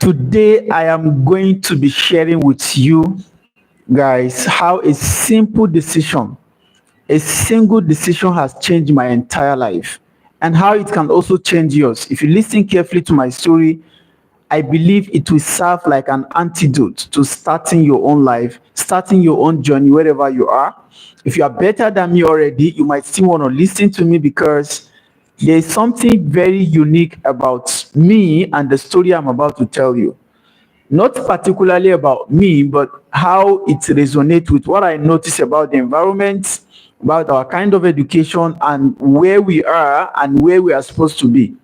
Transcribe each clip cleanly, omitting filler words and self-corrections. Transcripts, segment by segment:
Today, I am going to be sharing with you guys how a single decision has changed my entire life, and how it can also change yours. If you listen carefully to my story, I believe it will serve like an antidote to starting your own life, starting your own journey wherever you are. If you are better than me already, you might still want to listen to me because there is something very unique about me and the story I'm about to tell you. Not particularly about me, but how it resonates with what I notice about the environment, about our kind of education, and where we are and where we are supposed to be.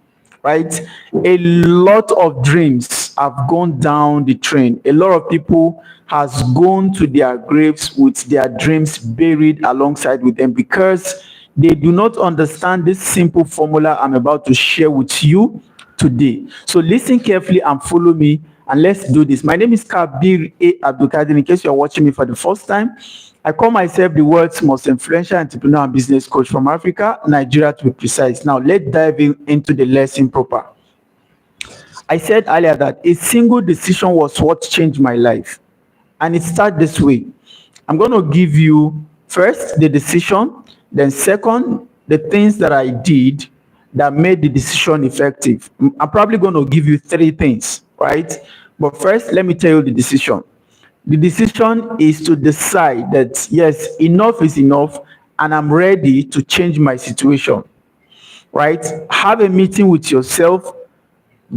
Right? A lot of dreams have gone down the train. A lot of people has gone to their graves with their dreams buried alongside with them because they do not understand this simple formula I'm about to share with you today. So listen carefully and follow me, and let's do this. My name is Kabir A. Abdulkadir. In case you're watching me for the first time, I call myself the world's most influential entrepreneur and business coach from Africa, Nigeria to be precise. Now, let's dive into the lesson proper. I said earlier that a single decision was what changed my life. And it starts this way. I'm going to give you first the decision, then second, the things that I did that made the decision effective. I'm probably going to give you three things, right? But first, let me tell you the decision. The decision is to decide that, yes, enough is enough, and I'm ready to change my situation, right? Have a meeting with yourself,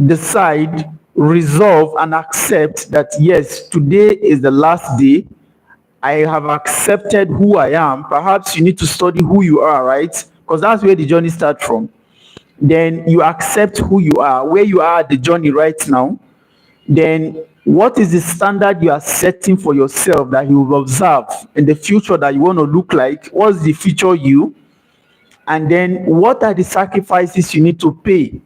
decide, resolve, and accept that, yes, today is the last day. I have accepted who I am. Perhaps you need to study who you are, right? Because that's where the journey starts from. Then you accept who you are, where you are at the journey right now. Then what is the standard you are setting for yourself that you will observe in the future that you want to look like? What's the future you? And then what are the sacrifices you need to pay?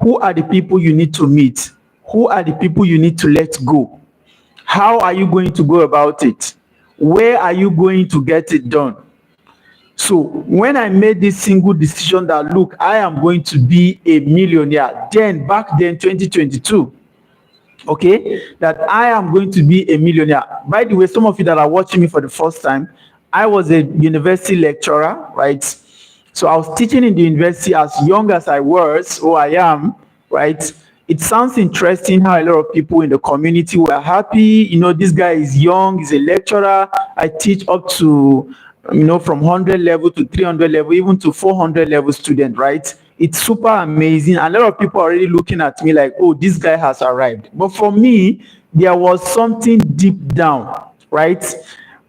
Who are the people you need to meet? Who are the people you need to let go? How are you going to go about it? Where are you going to get it done? So when I made this single decision that, look, I am going to be a millionaire, then back then 2022, okay, that I am going to be a millionaire. By the way, some of you that are watching me for the first time, I was a university lecturer, right? So I was teaching in the university as young as I was, or I am, right? It sounds interesting how a lot of people in the community were happy. This guy is young, he's a lecturer. I teach up to, from 100 level to 300 level, even to 400 level student, right? It's super amazing. A lot of people are already looking at me like, oh, this guy has arrived. But for me, there was something deep down, right?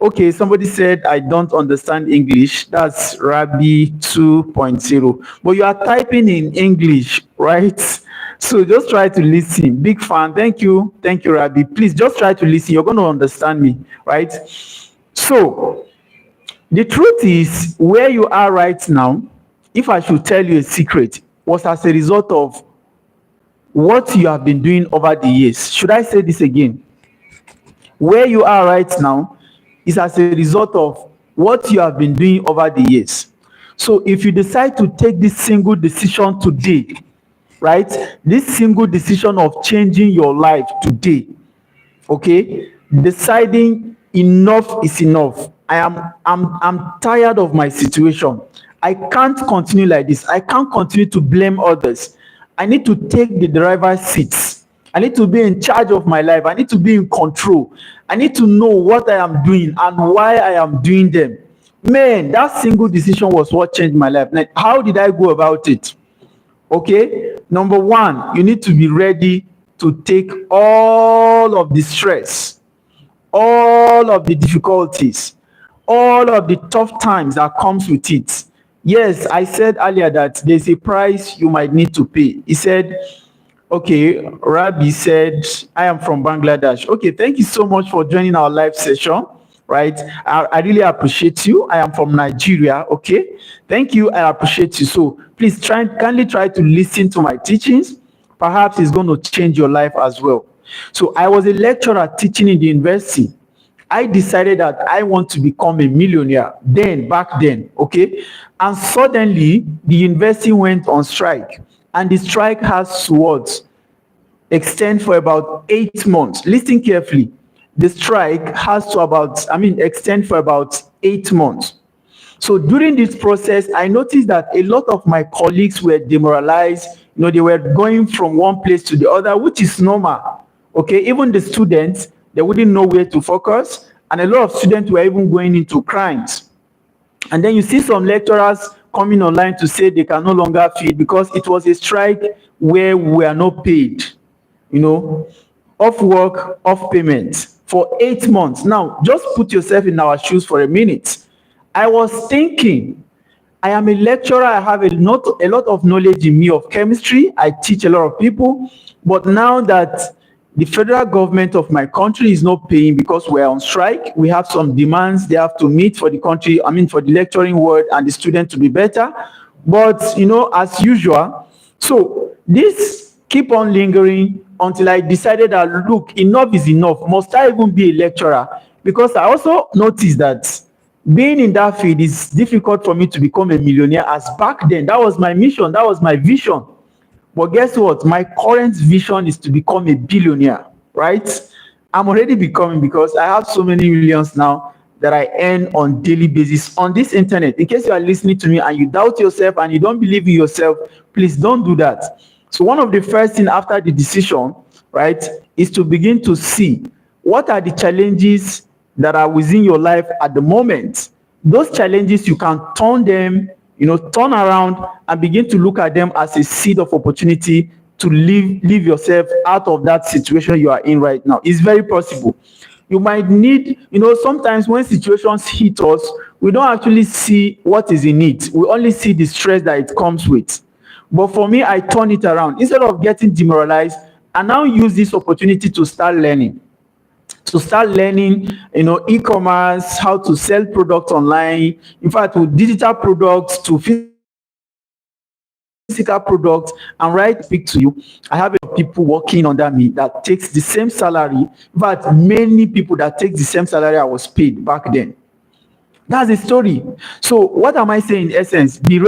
Okay, somebody said, I don't understand English. That's Rabbi 2.0. But you are typing in English, right? So just try to listen. Big fan. Thank you. Thank you, Rabbi. Please just try to listen. You're going to understand me, right? So the truth is, where you are right now, if I should tell you a secret, was as a result of what you have been doing over the years. Should I say this again? Where you are right now is as a result of what you have been doing over the years. So if you decide to take this single decision today, right? This single decision of changing your life today, okay? Deciding enough is enough. I'm tired of my situation. I can't continue like this. I can't continue to blame others. I need to take the driver's seat. I need to be in charge of my life. I need to be in control. I need to know what I am doing and why I am doing them. Man, that single decision was what changed my life. Like, how did I go about it? Okay, number one, you need to be ready to take all of the stress, all of the difficulties, all of the tough times that comes with it. Yes, I said earlier that there's a price you might need to pay. He said, okay, Rabbi said, I am from Bangladesh. Okay, thank you so much for joining our live session, right? I really appreciate you. I am from Nigeria, okay? Thank you, I appreciate you. So please kindly try to listen to my teachings. Perhaps it's going to change your life as well. So I was a lecturer teaching in the university. I decided that I want to become a millionaire back then, okay? And suddenly, the university went on strike. And the strike has what? extend for about 8 months. Listen carefully. The strike has to about, extend for about 8 months. So during this process, I noticed that a lot of my colleagues were demoralized. They were going from one place to the other, which is normal. Okay, even the students, they wouldn't know where to focus, and a lot of students were even going into crimes. And then you see some lecturers coming online to say they can no longer feed because it was a strike where we are not paid, you know, off work, off payment for 8 months. Now, just put yourself in our shoes for a minute. I was thinking, I am a lecturer. I have a lot of knowledge in me of chemistry. I teach a lot of people. But now that the federal government of my country is not paying because we're on strike, we have some demands they have to meet for the country, for the lecturing world and the student to be better. But, as usual, so this keep on lingering until I decided that, look, enough is enough. Must I even be a lecturer? Because I also noticed that being in that field is difficult for me to become a millionaire, as back then that was my mission, that was my vision. But guess what? My current vision is to become a billionaire, right? I'm already becoming, because I have so many millions now that I earn on daily basis on this internet. In case you are listening to me and you doubt yourself and you don't believe in yourself, please don't do that. So one of the first things after the decision, right, is to begin to see what are the challenges that are within your life at the moment. Those challenges, you can turn them, turn around and begin to look at them as a seed of opportunity to leave yourself out of that situation you are in right now. It's very possible. You might need, sometimes when situations hit us, we don't actually see what is in it. We only see the stress that it comes with. But for me, I turn it around. Instead of getting demoralized, I now use this opportunity to start learning. E-commerce, how to sell products online, in fact, with digital products to physical products. And right, speak to you, I have a lot of people working under me that takes the same salary. In fact, many people that take the same salary I was paid back then. That's the story. So what am I saying in essence? Be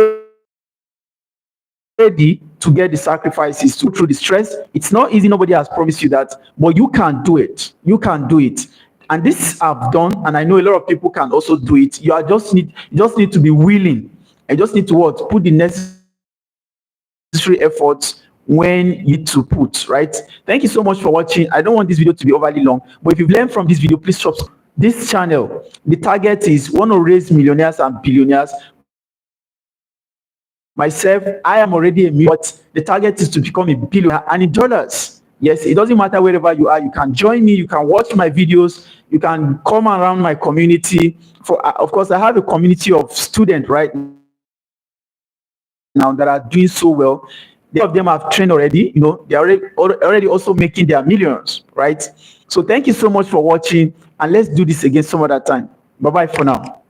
ready to get the sacrifices, to go through the stress. It's not easy. Nobody has promised you that, but you can do it. You can do it. And this I've done, and I know a lot of people can also do it. You just need to be willing. I just need to what? Put the necessary efforts when you need to put, right? Thank you so much for watching. I don't want this video to be overly long, but if you've learned from this video, please subscribe. This channel, the target is want to raise millionaires and billionaires. Myself, I am already a millionaire, but the target is to become a billionaire, and in dollars. Yes, it doesn't matter wherever you are. You can join me. You can watch my videos. You can come around my community. Of course, I have a community of students right now that are doing so well. Many of them have trained already. They are already also making their millions, right? So thank you so much for watching, and let's do this again some other time. Bye bye for now.